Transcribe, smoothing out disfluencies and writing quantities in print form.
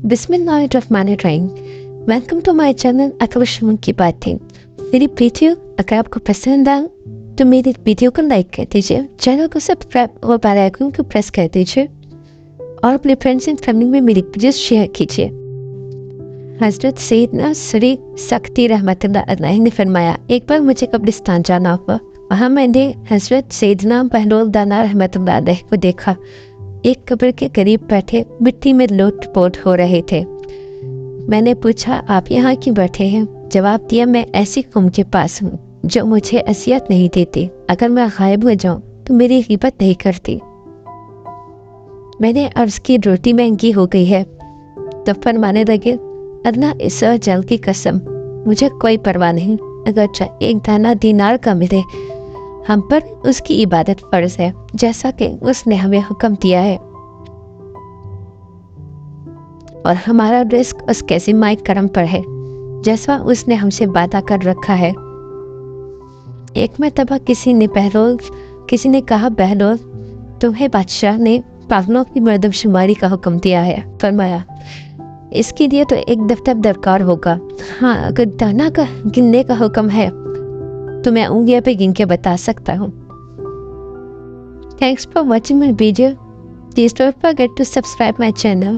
बिस्मिल्लाहिर्रहमानिर्रहीम। Welcome to my channel Akbar की बातें। मेरी वीडियो अगर आपको पसंद आए तो मेरी वीडियो को लाइक कर दीजिए, चैनल को सब्सक्राइब और बेल आइकन को प्रेस कर दीजिए और अपने फ्रेंड्स एंड फैमिली में मेरी वीडियोस शेयर कीजिए। हज़रत सैयदना सरी सख्ती रहमतुल्लाह अलैह ने फरमाया, एक बार मुझे कब्रिस्तान जाना हुआ। वहाँ मैंने हज़रत सैयदना बहलोल दाना रहमतुल्लाह अलैह को देखा। एक कब्र के करीब बैठे मिट्टी में लोट-पोट हो रहे थे। मैंने पूछा, आप यहाँ क्यों बैठे हैं? जवाब दिया, मैं ऐसी कौम के पास हूँ जो मुझे असियत नहीं देती। अगर मैं गायब हो जाऊँ तो मेरी गिबत नहीं करती। मैंने अर्ज की, रोटी महंगी हो गई है। तो फरमाने लगे, अल्लाह इस जल की कसम, मुझे कोई परवाह नहीं। अगर एक दाना दीनार का मिले, हम पर उसकी इबादत फर्ज है, जैसा कि उसने हमें हुक्म दिया है, और हमारा रिस्क उसके ज़िम्मा करम पर है, जैसा उसने हमसे वादा कर रखा है। एक मरतबा किसी ने कहा, बहलोल, तुम्हें बादशाह ने पागलों की मर्दमशुमारी का हुक्म दिया है। फरमाया, इसके लिए तो एक दफ्तर दरकार होगा। हाँ, अगर दाना का गिनने का हुक्म है तो मैं उंगलियों पे गिन के बता सकता हूँ। Thanks for watching my video. Please don't forget to subscribe my channel.